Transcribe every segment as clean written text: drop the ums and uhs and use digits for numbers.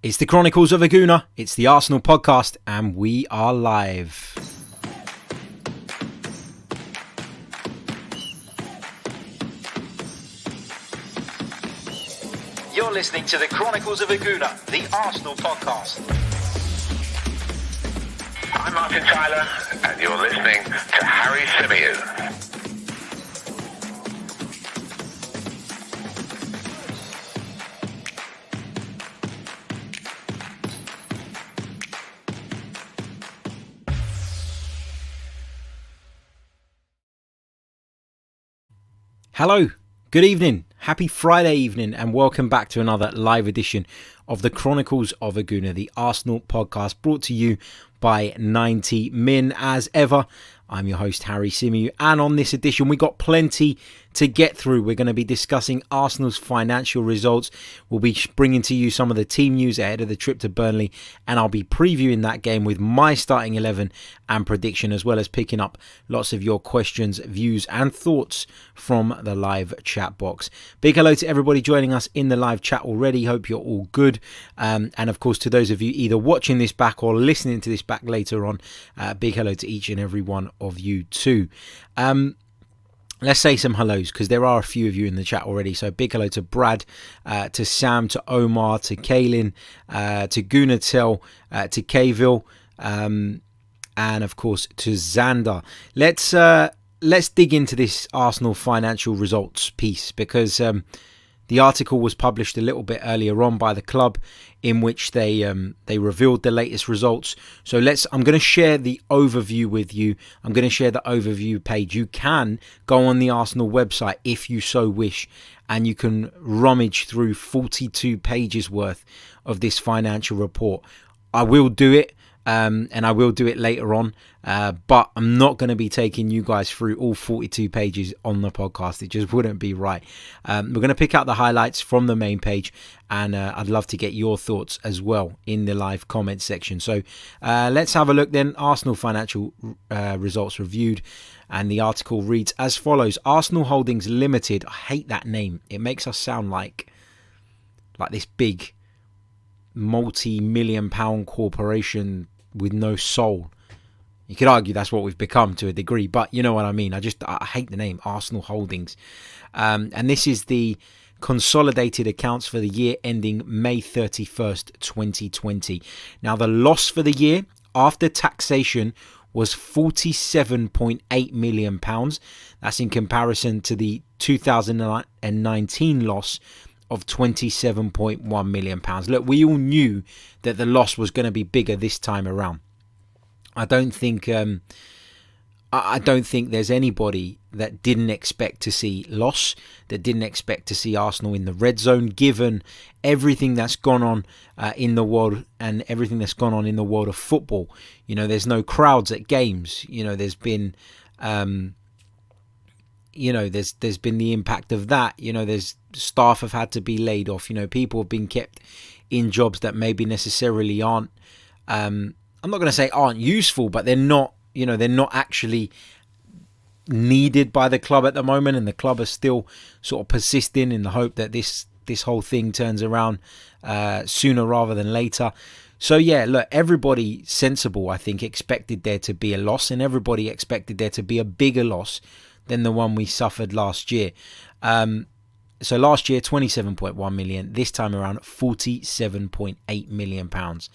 It's the Chronicles of a Gooner, it's the Arsenal podcast, and we are live. You're listening to the Chronicles of a Gooner, the Arsenal podcast. I'm Martin Tyler, and you're listening to Harry Symeou. Hello, good evening, happy Friday evening, and welcome back to another live edition of the Chronicles of a Gooner, the Arsenal podcast, brought to you by 90 Min. As ever, I'm your host Harry Symeou, and on this edition we got plenty to get through. We're going to be discussing Arsenal's financial results. We'll be bringing to you some of the team news ahead of the trip to Burnley, and I'll be previewing that game with my starting 11 and prediction, as well as picking up lots of your questions, views and thoughts from the live chat box. Big hello to everybody joining us in the live chat already. Hope you're all good, and of course to those of you either watching this back or listening to this back later on, big hello to each and every one of you too. Let's say some hellos, because there are a few of you in the chat already. So big hello to Brad, to Sam, to Omar, to Kaylin, to Gooner, to Kayville, and of course to Xander. Let's dig into this Arsenal financial results piece, because the article was published a little bit earlier on by the club, in which they revealed the latest results. So I'm going to share the overview with you. I'm going to share the overview page. You can go on the Arsenal website if you so wish, and you can rummage through 42 pages worth of this financial report. I will do it. And I will do it later on, but I'm not going to be taking you guys through all 42 pages on the podcast. It just wouldn't be right. We're going to pick out the highlights from the main page, and I'd love to get your thoughts as well in the live comments section. So let's have a look then. Arsenal financial results reviewed, and the article reads as follows. Arsenal Holdings Limited. I hate that name. It makes us sound like this big multi-million pound corporation with no soul. You could argue that's what we've become to a degree, but you know what I mean. I hate the name Arsenal Holdings. And this is the consolidated accounts for the year ending May 31st, 2020. Now, the loss for the year after taxation was £47.8 million. That's in comparison to the 2019 loss of £27.1 million. Look, we all knew that the loss was going to be bigger this time around. I don't think there's anybody that didn't expect to see loss, that didn't expect to see Arsenal in the red zone, given everything that's gone on in the world, and everything that's gone on in the world of football. You know, there's no crowds at games. You know, there's been there's been the impact of that. You know, there's staff have had to be laid off. You know, people have been kept in jobs that maybe necessarily aren't, I'm not going to say aren't useful, but they're not actually needed by the club at the moment. And the club are still sort of persisting in the hope that this whole thing turns around sooner rather than later. So yeah, look, everybody sensible, I think, expected there to be a loss, and everybody expected there to be a bigger loss than the one we suffered last year. So last year, 27.1 million. This time around, 47.8 million pounds.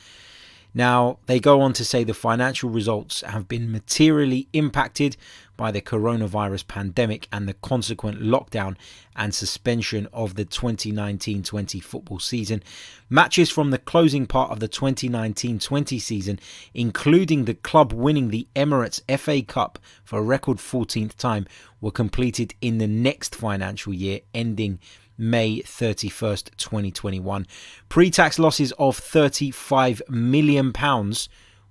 Now, they go on to say the financial results have been materially impacted by the coronavirus pandemic and the consequent lockdown and suspension of the 2019-20 football season. Matches from the closing part of the 2019-20 season, including the club winning the Emirates FA Cup for a record 14th time, were completed in the next financial year, ending May 31st, 2021. Pre-tax losses of £35 million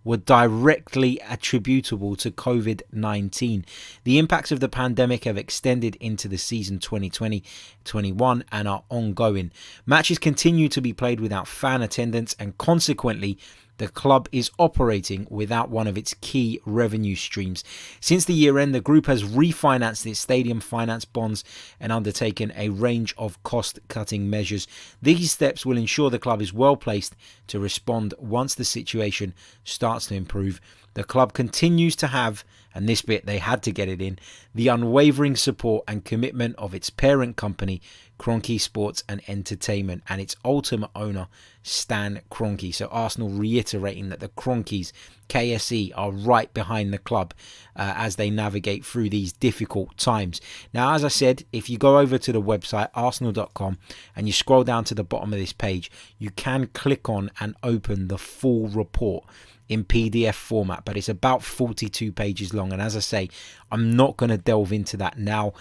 were directly attributable to COVID-19. The impacts of the pandemic have extended into the season 2020-21 and are ongoing. Matches continue to be played without fan attendance, and consequently, the club is operating without one of its key revenue streams. Since the year end, the group has refinanced its stadium finance bonds and undertaken a range of cost-cutting measures. These steps will ensure the club is well placed to respond once the situation starts to improve. The club continues to have, and this bit they had to get it in, the unwavering support and commitment of its parent company, Kroenke Sports and Entertainment, and its ultimate owner, Stan Kroenke. So Arsenal reiterating that the Kroenkes, KSE, are right behind the club as they navigate through these difficult times. Now, as I said, if you go over to the website, arsenal.com, and you scroll down to the bottom of this page, you can click on and open the full report in PDF format, but it's about 42 pages long. And as I say, I'm not going to delve into that now.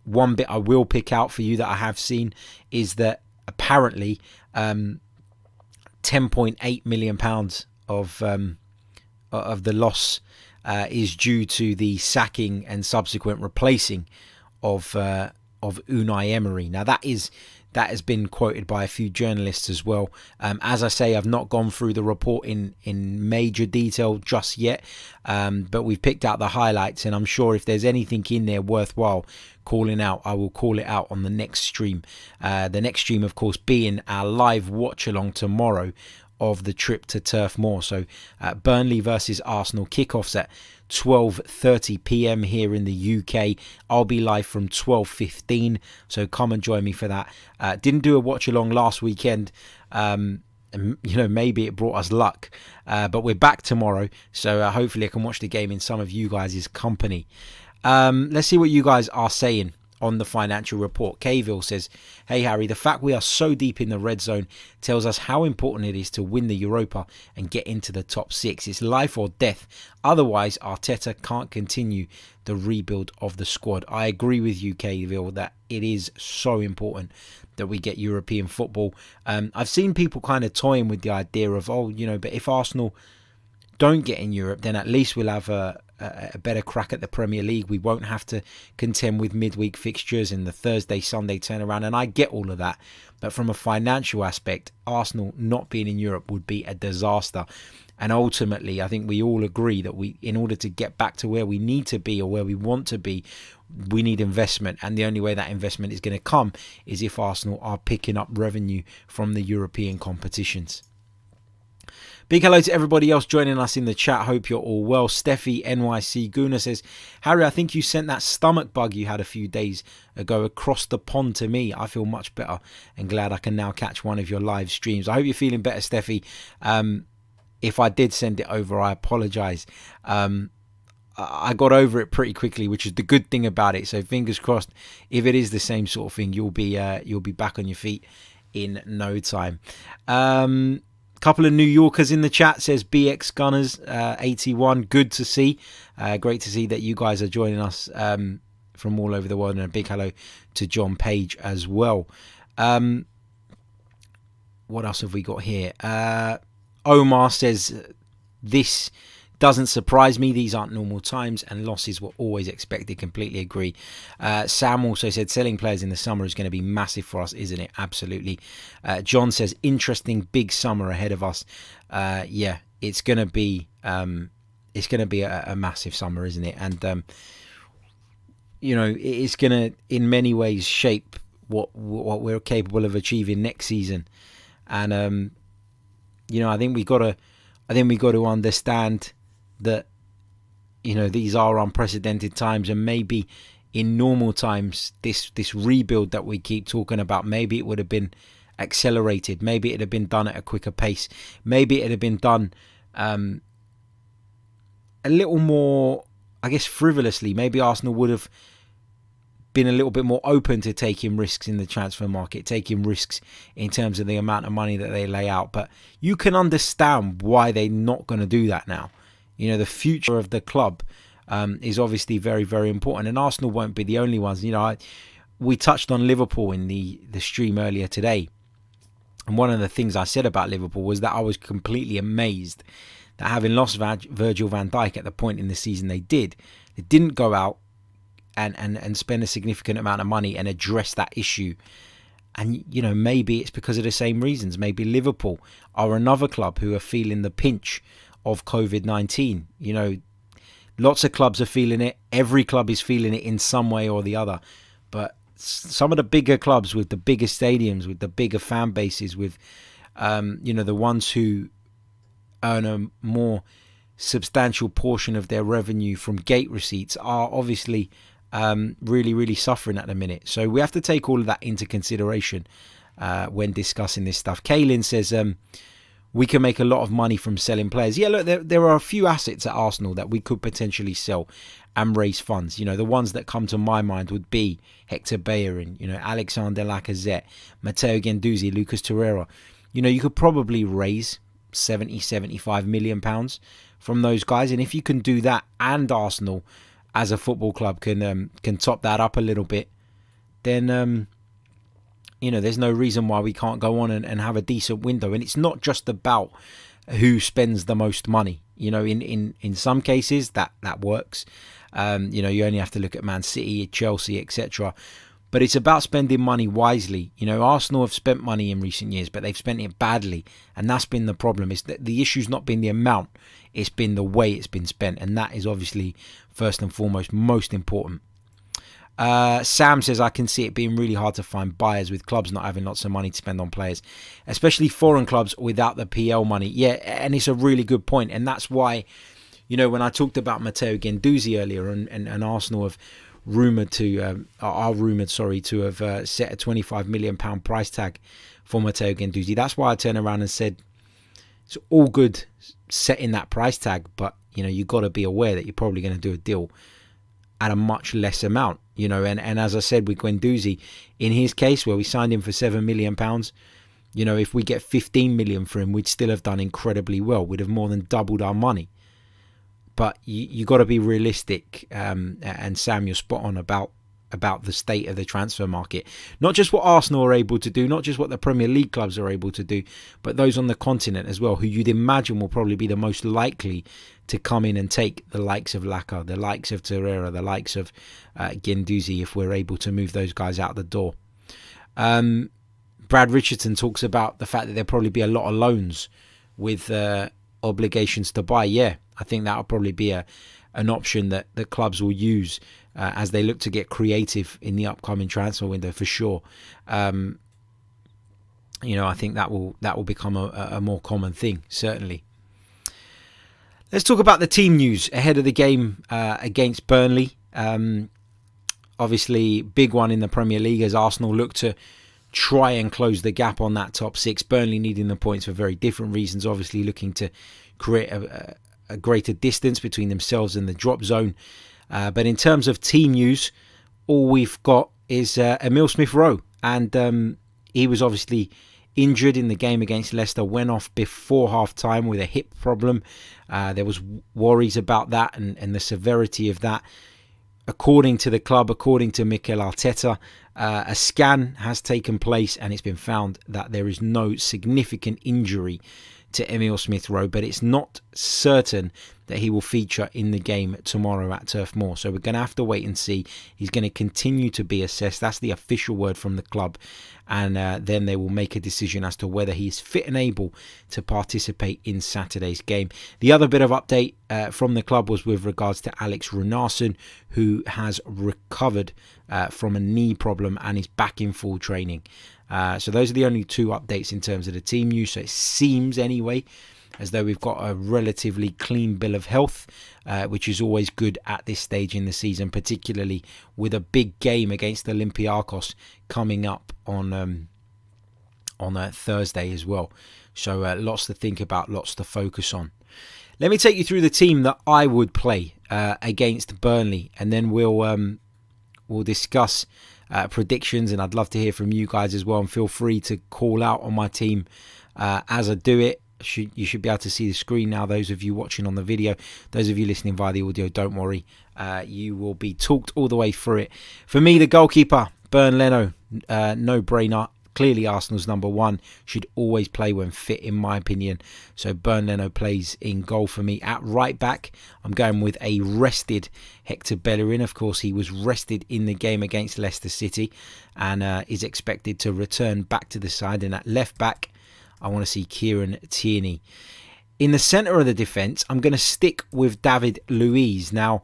One bit I will pick out for you that I have seen is that apparently £10.8 million of the loss is due to the sacking and subsequent replacing of Unai Emery. Now that has been quoted by a few journalists as well. As I say, I've not gone through the report in major detail just yet, but we've picked out the highlights, and I'm sure if there's anything in there worthwhile calling out, I will call it out on the next stream. The next stream, of course, being our live watch along tomorrow of the trip to Turf Moor. So Burnley versus Arsenal, kickoffs at 12:30 p.m. here in the UK. I'll be live from 12:15, so come and join me for that. Didn't do a watch along last weekend. Maybe it brought us luck, but we're back tomorrow, so hopefully I can watch the game in some of you guys' company. Let's see what you guys are saying on the financial report. Cavill says, "Hey Harry, the fact we are so deep in the red zone tells us how important it is to win the Europa and get into the top 6. It's life or death. Otherwise, Arteta can't continue the rebuild of the squad." I agree with you, Cavill, that it is so important that we get European football. I've seen people kind of toying with the idea of, but if Arsenal don't get in Europe, then at least we'll have a better crack at the Premier League. We won't have to contend with midweek fixtures and the Thursday, Sunday turnaround. And I get all of that. But from a financial aspect, Arsenal not being in Europe would be a disaster. And ultimately, I think we all agree that in order to get back to where we need to be or where we want to be, we need investment. And the only way that investment is going to come is if Arsenal are picking up revenue from the European competitions. Big hello to everybody else joining us in the chat. Hope you're all well. Steffi NYC Gooner says, "Harry, I think you sent that stomach bug you had a few days ago across the pond to me. I feel much better and glad I can now catch one of your live streams." I hope you're feeling better, Steffi. If I did send it over, I apologise. I got over it pretty quickly, which is the good thing about it. So fingers crossed, if it is the same sort of thing, you'll be back on your feet in no time. Couple of New Yorkers in the chat, says BX Gunners 81. Good to see. Great to see that you guys are joining us from all over the world, and a big hello to John Page as well. What else have we got here? Omar says, "This doesn't surprise me. These aren't normal times and losses were always expected." Completely agree. Sam also said, "Selling players in the summer is going to be massive for us, isn't it?" Absolutely. John says, "Interesting big summer ahead of us." Yeah, it's going to be a massive summer, isn't it? And it's going to in many ways shape what we're capable of achieving next season. And I think we got to understand that these are unprecedented times, and maybe in normal times this rebuild that we keep talking about, maybe it would have been accelerated, maybe it had been done at a quicker pace, maybe it had been done a little more, I guess, frivolously. Maybe Arsenal would have been a little bit more open to taking risks in the transfer market, taking risks in terms of the amount of money that they lay out. But you can understand why they're not going to do that now. The future of the club is obviously very, very important, and Arsenal won't be the only ones. We touched on Liverpool in the stream earlier today, and one of the things I said about Liverpool was that I was completely amazed that, having lost Virgil van Dijk at the point in the season they didn't go out and spend a significant amount of money and address that issue And, maybe it's because of the same reasons. Maybe Liverpool are another club who are feeling the pinch of COVID-19. Lots of clubs are feeling it. Every club is feeling it in some way or the other. But some of the bigger clubs with the bigger stadiums, with the bigger fan bases, with, the ones who earn a more substantial portion of their revenue from gate receipts are obviously really, really suffering at the minute. So we have to take all of that into consideration when discussing this stuff. Kaylin says we can make a lot of money from selling players. Yeah, look, there are a few assets at Arsenal that we could potentially sell and raise funds. The ones that come to my mind would be Hector Bellerin, Alexander Lacazette, Matteo Guendouzi, Lucas Torreira. You could probably raise 75 million pounds from those guys. And if you can do that, and Arsenal as a football club can top that up a little bit, then there's no reason why we can't go on and have a decent window. And it's not just about who spends the most money. In some cases that works. You only have to look at Man City, Chelsea, etc. But it's about spending money wisely. Arsenal have spent money in recent years, but they've spent it badly. And that's been the problem. It's that the issue's not been the amount, it's been the way it's been spent. And that is obviously, first and foremost, most important. Sam says, I can see it being really hard to find buyers with clubs not having lots of money to spend on players, especially foreign clubs without the PL money. Yeah, and it's a really good point. And that's why, when I talked about Matteo Guendouzi earlier and Arsenal have are rumoured to have set a £25 million price tag for Matteo Guendouzi. That's why I turned around and said it's all good setting that price tag, but you've got to be aware that you're probably going to do a deal at a much less amount. And as I said with Guendouzi, in his case where we signed him for £7 million, if we get 15 million for him, we'd still have done incredibly well. We'd have more than doubled our money. But you got to be realistic, and Sam, you're spot on about the state of the transfer market. Not just what Arsenal are able to do, not just what the Premier League clubs are able to do, but those on the continent as well, who you'd imagine will probably be the most likely to come in and take the likes of Laka, the likes of Torreira, the likes of Guendouzi, if we're able to move those guys out the door. Brad Richardson talks about the fact that there'll probably be a lot of loans with obligations to buy. Yeah, I think that'll probably be an option that the clubs will use as they look to get creative in the upcoming transfer window, for sure. I think that will become a more common thing, certainly. Let's talk about the team news ahead of the game against Burnley. Obviously, big one in the Premier League as Arsenal look to try and close the gap on that top six. Burnley needing the points for very different reasons, obviously looking to create a greater distance between themselves and the drop zone. But in terms of team news, all we've got is Emile Smith-Rowe. And he was obviously injured in the game against Leicester, went off before half-time with a hip problem. There was worries about that and the severity of that. According to the club, according to Mikel Arteta, a scan has taken place and it's been found that there is no significant injury to Emile Smith-Rowe, but it's not certain that he will feature in the game tomorrow at Turf Moor. So we're going to have to wait and see. He's going to continue to be assessed. That's the official word from the club. And then they will make a decision as to whether he's fit and able to participate in Saturday's game. The other bit of update from the club was with regards to Alex Runarsson, who has recovered from a knee problem and is back in full training. So those are the only two updates in terms of the team news. So it seems anyway as though we've got a relatively clean bill of health, which is always good at this stage in the season, particularly with a big game against Olympiacos coming up on a Thursday as well. So lots to think about, lots to focus on. Let me take you through the team that I would play against Burnley, and then we'll discuss predictions, and I'd love to hear from you guys as well, and feel free to call out on my team as I do it. You should be able to see the screen now, those of you watching on the video. Those of you listening via the audio, don't worry, you will be talked all the way through it. For me, the goalkeeper, Bernd Leno, no brainer, clearly Arsenal's number one, should always play when fit, in my opinion. So Bernd Leno plays in goal for me. At right back, I'm going with a rested Hector Bellerin. Of course, he was rested in the game against Leicester City and is expected to return back to the side. And at left back, I want to see Kieran Tierney. In the centre of the defence, I'm going to stick with David Luiz. Now,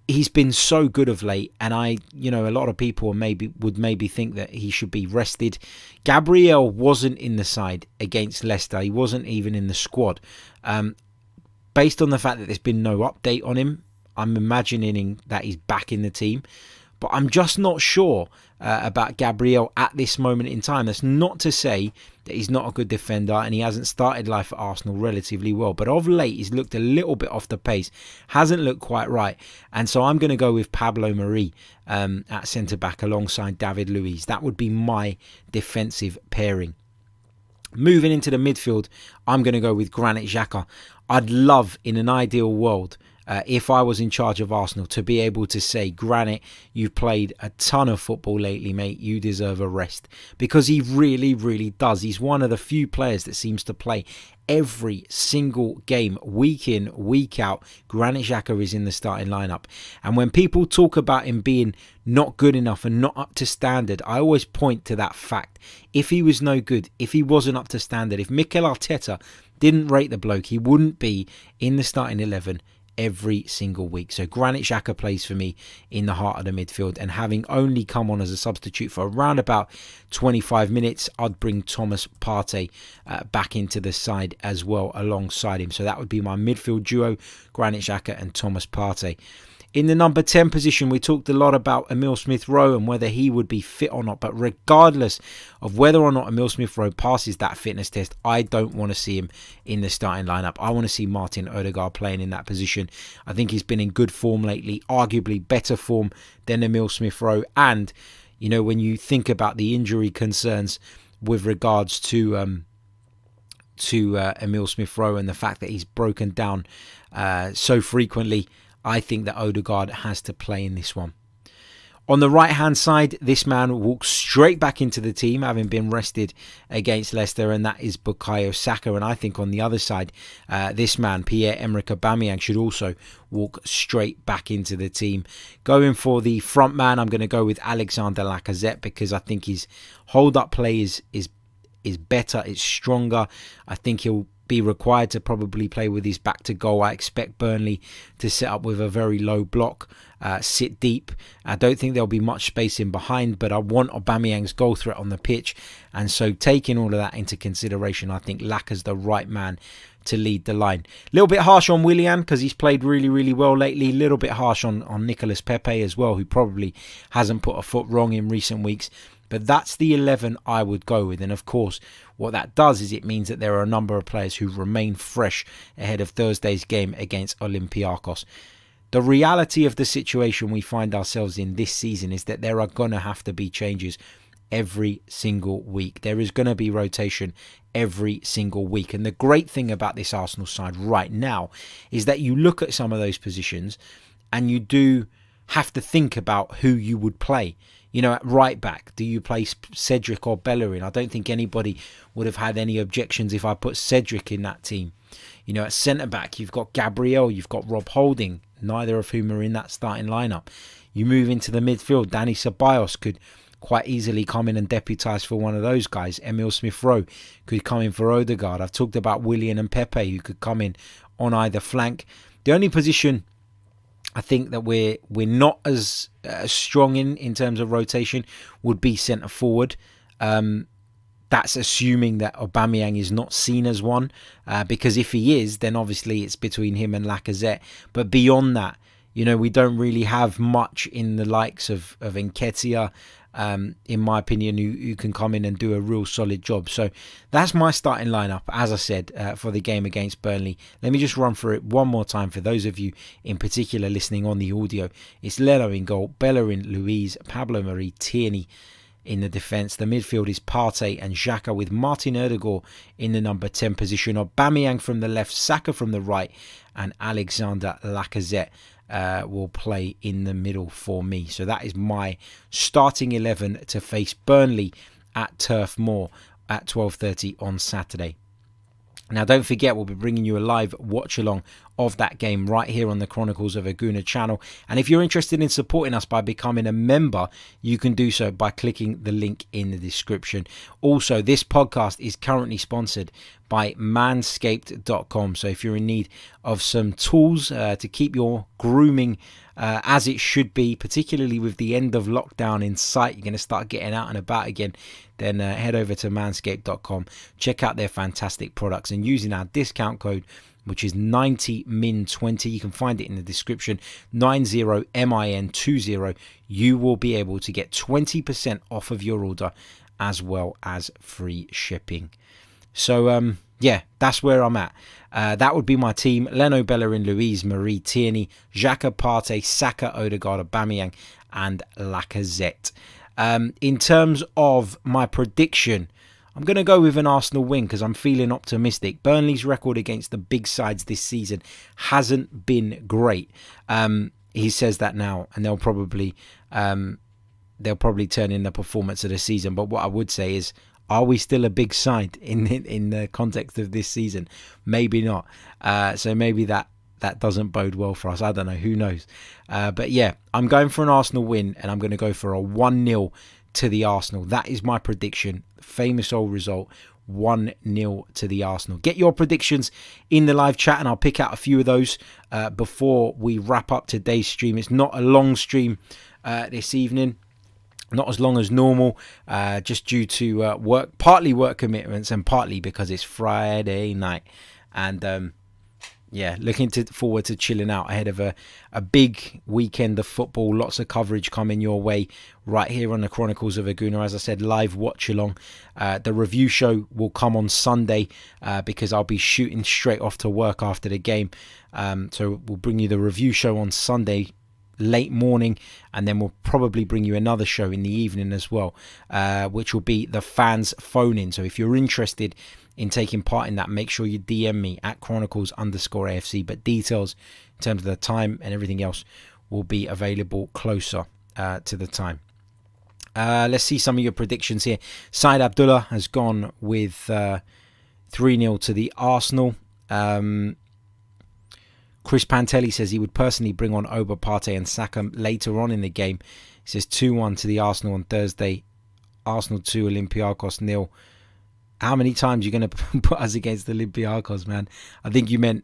he's been so good of late, and a lot of people would maybe think that he should be rested. Gabriel wasn't in the side against Leicester. He wasn't even in the squad. Based on the fact that there's been no update on him, I'm imagining that he's back in the team. But I'm just not sure about Gabriel at this moment in time. That's not to say that he's not a good defender and he hasn't started life at Arsenal relatively well. But of late, he's looked a little bit off the pace. Hasn't looked quite right. And so I'm going to go with Pablo Mari at centre-back alongside David Luiz. That would be my defensive pairing. Moving into the midfield, I'm going to go with Granit Xhaka. I'd love, in an ideal world, if I was in charge of Arsenal, to be able to say, Granit, you've played a ton of football lately, mate. You deserve a rest. Because he really, really does. He's one of the few players that seems to play every single game, week in, week out. Granit Xhaka is in the starting lineup. And when people talk about him being not good enough and not up to standard, I always point to that fact. If he was no good, if he wasn't up to standard, if Mikel Arteta didn't rate the bloke, he wouldn't be in the starting 11 every single week. So Granit Xhaka plays for me in the heart of the midfield, and having only come on as a substitute for around about 25 minutes, I'd bring Thomas Partey back into the side as well alongside him. So that would be my midfield duo, Granit Xhaka and Thomas Partey. In the number 10 position, we talked a lot about Emile Smith-Rowe and whether he would be fit or not. But regardless of whether or not Emile Smith-Rowe passes that fitness test, I don't want to see him in the starting lineup. I want to see Martin Odegaard playing in that position. I think he's been in good form lately, arguably better form than Emile Smith-Rowe. And, when you think about the injury concerns with regards to Emile Smith-Rowe and the fact that he's broken down so frequently, I think that Odegaard has to play in this one. On the right-hand side, this man walks straight back into the team, having been rested against Leicester, and that is Bukayo Saka. And I think on the other side, this man, Pierre-Emerick Aubameyang, should also walk straight back into the team. Going for the front man, I'm going to go with Alexander Lacazette, because I think his hold-up play is better, it's stronger. I think he'll be required to probably play with his back to goal. I expect Burnley to set up with a very low block, sit deep. I don't think there'll be much space in behind, but I want Aubameyang's goal threat on the pitch. And so taking all of that into consideration, I think Laka's the right man to lead the line. A little bit harsh on Willian because he's played really, really well lately. A little bit harsh on Nicolas Pepe as well, who probably hasn't put a foot wrong in recent weeks. But that's the 11 I would go with. And of course, what that does is it means that there are a number of players who remain fresh ahead of Thursday's game against Olympiacos. The reality of the situation we find ourselves in this season is that there are going to have to be changes every single week. There is going to be rotation every single week. And the great thing about this Arsenal side right now is that you look at some of those positions and you do have to think about who you would play. At right back, do you play Cedric or Bellerin? I don't think anybody would have had any objections if I put Cedric in that team. At centre back, you've got Gabriel, you've got Rob Holding, neither of whom are in that starting lineup. You move into the midfield, Dani Ceballos could quite easily come in and deputise for one of those guys. Emile Smith-Rowe could come in for Odegaard. I've talked about Willian and Pepe who could come in on either flank. The only position I think that we're not as strong in terms of rotation would be centre forward. That's assuming that Aubameyang is not seen as one, because if he is, then obviously it's between him and Lacazette. But beyond that, we don't really have much in the likes of Nketiah, in my opinion, who can come in and do a real solid job. So that's my starting lineup, as I said, for the game against Burnley. Let me just run through it one more time for those of you in particular listening on the audio. It's Leno in goal, Bellerin, Luiz, Pablo Mari, Tierney in the defence. The midfield is Partey and Xhaka, with Martin Odegaard in the number 10 position. Aubameyang from the left, Saka from the right, and Alexander Lacazette will play in the middle for me. So that is my starting 11 to face Burnley at Turf Moor at 12:30 on Saturday. Now, don't forget, we'll be bringing you a live watch-along of that game right here on the Chronicles of a Gooner channel. And if you're interested in supporting us by becoming a member, you can do so by clicking the link in the description. Also, this podcast is currently sponsored by manscaped.com. So if you're in need of some tools to keep your grooming as it should be, particularly with the end of lockdown in sight, you're going to start getting out and about again, then head over to manscaped.com, check out their fantastic products, and using our discount code, which is 90min20, you can find it in the description, 90min20, you will be able to get 20% off of your order as well as free shipping. So yeah, that's where I'm at. That would be my team: Leno, Bellerin, Louise, Marie, Tierney, Xhaka, Partey, Saka, Odegaard, Aubameyang and Lacazette. In terms of my prediction, I'm going to go with an Arsenal win because I'm feeling optimistic. Burnley's record against the big sides this season hasn't been great. He says that now, and they'll probably turn in the performance of the season. But what I would say is, are we still a big side in the context of this season? Maybe not. So maybe that doesn't bode well for us. I don't know. Who knows? But yeah, I'm going for an Arsenal win, and I'm going to go for a 1-0 to the Arsenal. That is my prediction. Famous old result, 1-0 to the Arsenal. Get your predictions in the live chat, and I'll pick out a few of those before we wrap up today's stream. It's not a long stream this evening. Not as long as normal, just due to partly work commitments and partly because it's Friday night. And yeah, looking forward to chilling out ahead of a big weekend of football. Lots of coverage coming your way right here on the Chronicles of a Gooner. As I said, live watch along. The review show will come on Sunday because I'll be shooting straight off to work after the game. So we'll bring you the review show on Sunday late morning, and then we'll probably bring you another show in the evening as well, which will be the fans phone in. So if you're interested in taking part in that, make sure you DM me at Chronicles_AFC, but details in terms of the time and everything else will be available closer to the time. Let's see some of your predictions here. Said Abdullah has gone with 3-0 to the Arsenal. Chris Pantelli says he would personally bring on Oba, Partey and Saka later on in the game. He says 2-1 to the Arsenal on Thursday. Arsenal 2, Olympiacos 0. How many times are you going to put us against Olympiacos, man? I think you meant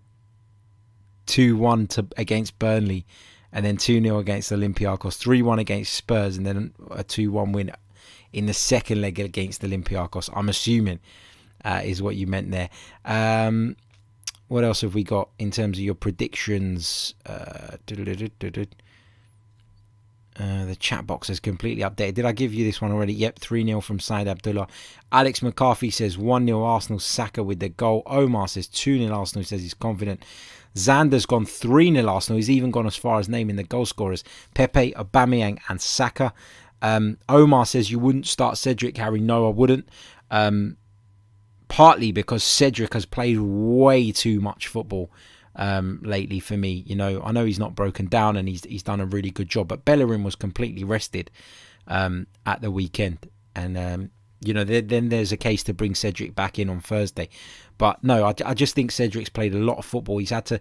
2-1 against Burnley, and then 2-0 against Olympiacos, 3-1 against Spurs, and then a 2-1 win in the second leg against Olympiacos. I'm assuming is what you meant there. What else have we got in terms of your predictions? The chat box is completely updated. Did I give you this one already? Yep, 3-0 from Said Abdullah. Alex McCarthy says 1-0 Arsenal, Saka with the goal. Omar says 2-0 Arsenal. He says he's confident. Xander's gone 3-0 Arsenal. He's even gone as far as naming the goal scorers: Pepe, Aubameyang and Saka. Omar says you wouldn't start Cedric, Harry. No, I wouldn't. Partly because Cedric has played way too much football lately for me. You know, I know he's not broken down and he's done a really good job, but Bellerin was completely rested at the weekend. And, you know, then there's a case to bring Cedric back in on Thursday. But no, I just think Cedric's played a lot of football. He's had to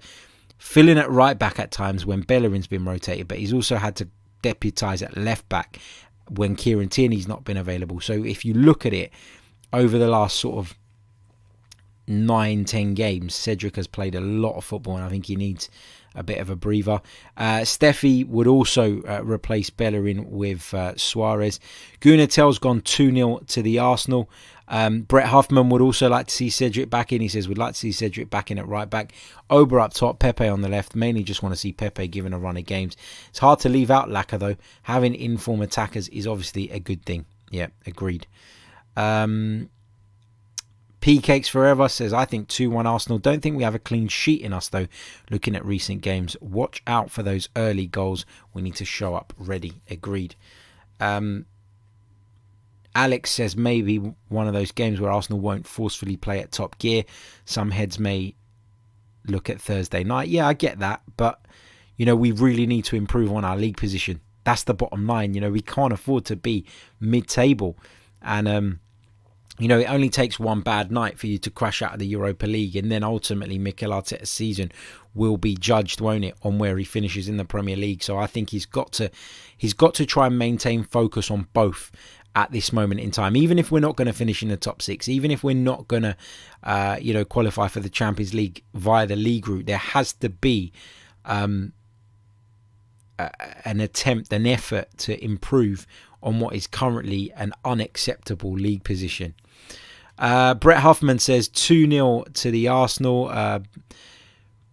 fill in at right back at times when Bellerin's been rotated, but he's also had to deputise at left back when Kieran Tierney's not been available. So if you look at it over the last sort of 9-10 games, Cedric has played a lot of football, and I think he needs a bit of a breather. Steffi would also replace Bellerin with Suarez. Gooner Tell's gone 2-0 to the Arsenal. Brett Huffman would also like to see Cedric back in. He says we'd like to see Cedric back in at right back. Ober up top, Pepe on the left. Mainly just want to see Pepe given a run of games. It's hard to leave out Laka though. Having inform attackers is obviously a good thing. Yeah, agreed. P Cakes Forever says, I think 2-1 Arsenal. Don't think we have a clean sheet in us though. Looking at recent games, watch out for those early goals. We need to show up ready. Agreed. Alex says maybe one of those games where Arsenal won't forcefully play at top gear. Some heads may look at Thursday night. Yeah, I get that. But, you know, we really need to improve on our league position. That's the bottom line. You know, we can't afford to be mid-table. And it only takes one bad night for you to crash out of the Europa League, and then ultimately Mikel Arteta's season will be judged, won't it, on where he finishes in the Premier League. So I think he's got to try and maintain focus on both at this moment in time. Even if we're not going to finish in the top six, even if we're not going to qualify for the Champions League via the league route, there has to be an attempt, an effort to improve on what is currently an unacceptable league position. Brett Huffman says 2-0 to the Arsenal.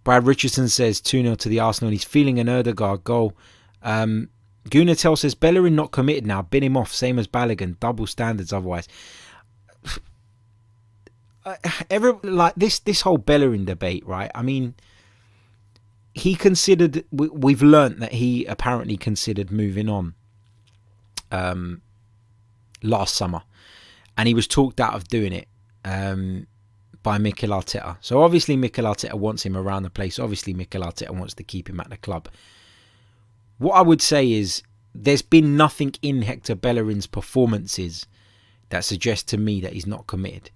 Brad Richardson says 2-0 to the Arsenal, and he's feeling an Ødegaard goal. Gooner Tell says Bellerin not committed now. Bin him off, same as Balogun. Double standards otherwise. This whole Bellerin debate, right? I mean, he considered. We've learnt that he apparently considered moving on last summer, and he was talked out of doing it by Mikel Arteta. So obviously Mikel Arteta wants him around the place. Obviously Mikel Arteta wants to keep him at the club. What I would say is there's been nothing in Hector Bellerin's performances that suggests to me that he's not committed.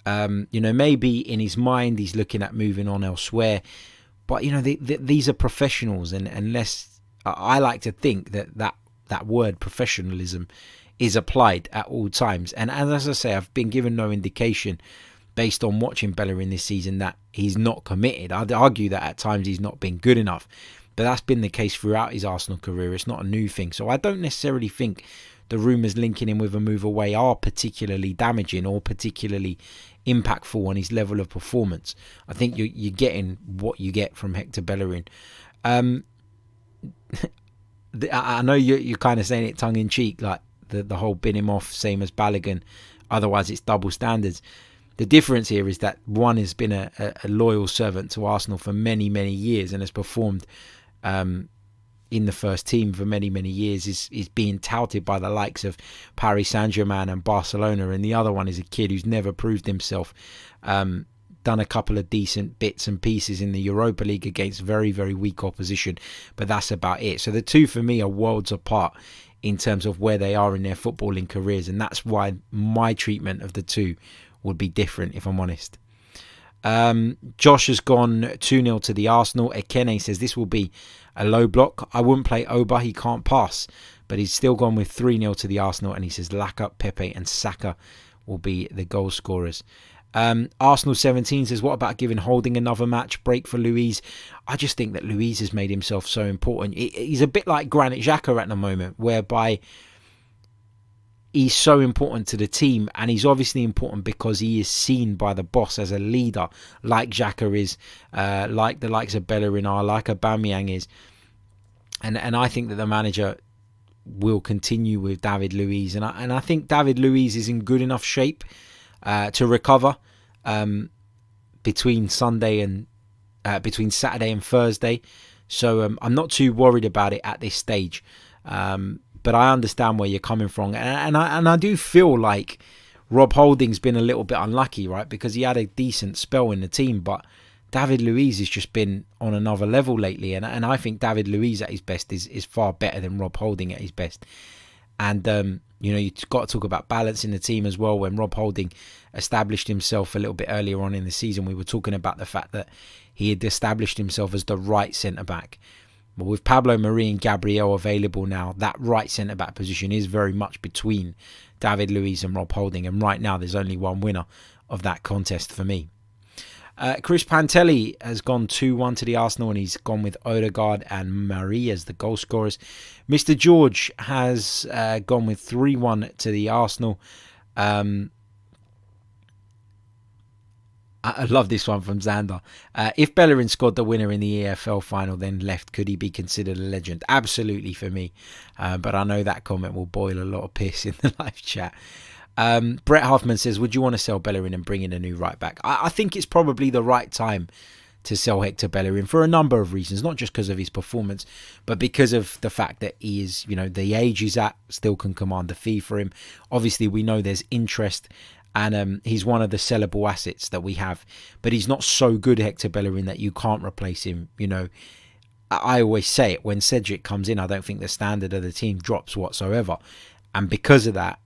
Maybe in his mind he's looking at moving on elsewhere, but these are professionals, and unless I like to think that word professionalism is applied at all times. And as I say, I've been given no indication based on watching Bellerin this season that he's not committed. I'd argue that at times he's not been good enough, but that's been the case throughout his Arsenal career. It's not a new thing. So I don't necessarily think the rumours linking him with a move away are particularly damaging or particularly impactful on his level of performance. I think you're getting what you get from Hector Bellerin. I know you're kind of saying it tongue in cheek, like the whole bin him off, same as Balogun, otherwise it's double standards. The difference here is that one has been a loyal servant to Arsenal for many, many years and has performed in the first team for many, many years, is being touted by the likes of Paris Saint-Germain and Barcelona, and the other one is a kid who's never proved himself. Done a couple of decent bits and pieces in the Europa League against very, very weak opposition, but that's about it. So the two for me are worlds apart in terms of where they are in their footballing careers, and that's why my treatment of the two would be different, if I'm honest. Josh has gone 2-0 to the Arsenal. Ekene says this will be a low block. I wouldn't play Oba, he can't pass, but he's still gone with 3-0 to the Arsenal, and he says Laka, Pepe and Saka will be the goal scorers. Arsenal 17 says, what about giving Holding another match break for Luiz? I just think that Luiz has made himself so important. He's a bit like Granit Xhaka at the moment, whereby he's so important to the team, and he's obviously important because he is seen by the boss as a leader, like Xhaka is, like the likes of Bellerin are, like Aubameyang is. And I think that the manager will continue with David Luiz, and I think David Luiz is in good enough shape to recover between Saturday and Thursday. So I'm not too worried about it at this stage. But I understand where you're coming from, and I do feel like Rob Holding's been a little bit unlucky, right? Because he had a decent spell in the team, but David Luiz has just been on another level lately, and I think David Luiz at his best is far better than Rob Holding at his best. And you've got to talk about balance in the team as well. When Rob Holding established himself a little bit earlier on in the season, we were talking about the fact that he had established himself as the right centre back. But with Pablo Mari and Gabriel available now, that right centre-back position is very much between David Luiz and Rob Holding. And right now, there's only one winner of that contest for me. Chris Pantelli has gone 2-1 to the Arsenal, and he's gone with Ødegaard and Mari as the goal scorers. Mr. George has gone with 3-1 to the Arsenal. I love this one from Xander. If Bellerin scored the winner in the EFL final, then left, could he be considered a legend? Absolutely for me. But I know that comment will boil a lot of piss in the live chat. Brett Huffman says, would you want to sell Bellerin and bring in a new right back? I think it's probably the right time to sell Hector Bellerin for a number of reasons, not just because of his performance, but because of the fact that he is, the age he's at, still can command the fee for him. Obviously, we know there's interest, and he's one of the sellable assets that we have, but he's not so good, Hector Bellerin, that you can't replace him. I always say it, when Cedric comes in, I don't think the standard of the team drops whatsoever, and because of that,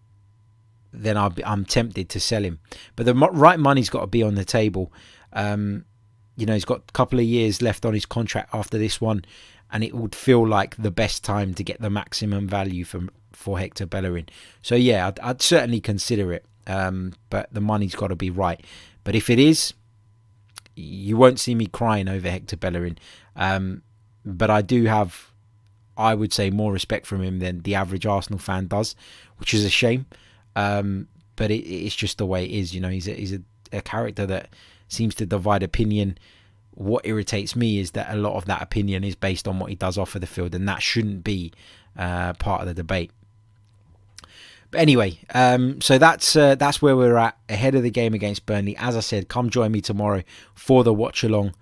then I'm tempted to sell him. But the right money's got to be on the table. He's got a couple of years left on his contract after this one, and it would feel like the best time to get the maximum value for Hector Bellerin. So yeah, I'd certainly consider it, but the money's got to be right. But if it is, you won't see me crying over Hector Bellerin. But I do have, I would say, more respect from him than the average Arsenal fan does, which is a shame. But it's just the way it is. He's a character that seems to divide opinion. What irritates me is that a lot of that opinion is based on what he does off of the field, and that shouldn't be part of the debate. But anyway, so that's where we're at ahead of the game against Burnley. As I said, come join me tomorrow for the watch along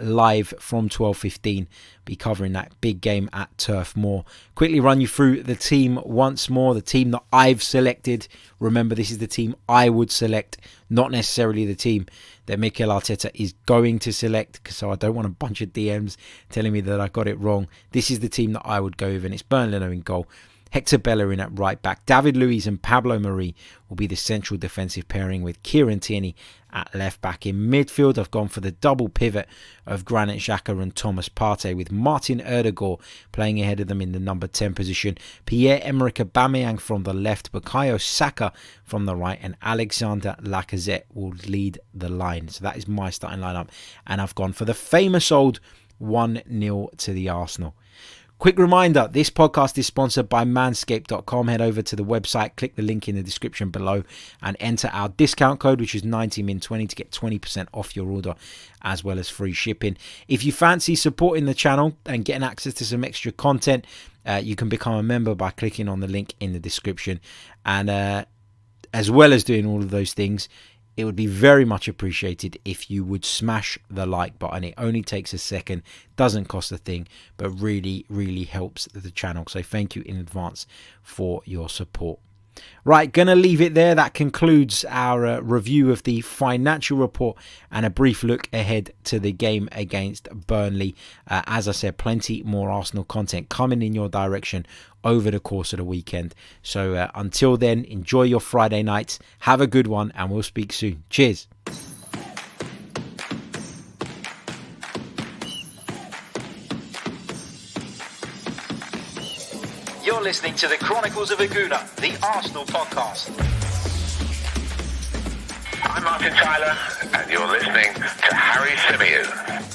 live from 12:15. Be covering that big game at Turf Moor. Quickly run you through the team once more. The team that I've selected. Remember, this is the team I would select, not necessarily the team that Mikel Arteta is going to select, so I don't want a bunch of DMs telling me that I got it wrong. This is the team that I would go with, and it's Burnley in goal. Hector Bellerin at right back. David Luiz and Pablo Mari will be the central defensive pairing, with Kieran Tierney at left back. In midfield, I've gone for the double pivot of Granit Xhaka and Thomas Partey, with Martin Odegaard playing ahead of them in the number 10 position. Pierre-Emerick Aubameyang from the left, Bukayo Saka from the right, and Alexander Lacazette will lead the line. So that is my starting lineup, and I've gone for the famous old 1-0 to the Arsenal. Quick reminder, this podcast is sponsored by manscaped.com. Head over to the website, click the link in the description below, and enter our discount code, which is 90min20, to get 20% off your order, as well as free shipping. If you fancy supporting the channel and getting access to some extra content, you can become a member by clicking on the link in the description. And as well as doing all of those things, it would be very much appreciated if you would smash the like button. It only takes a second, doesn't cost a thing, but really, really helps the channel. So thank you in advance for your support. Right, gonna leave it there. That concludes our review of the financial report and a brief look ahead to the game against Burnley. As I said, plenty more Arsenal content coming in your direction over the course of the weekend. So until then, enjoy your Friday nights, have a good one, and we'll speak soon. Cheers. You're listening to the Chronicles of a Gooner, the Arsenal podcast. I'm Martin Tyler, and you're listening to Harry Symeou.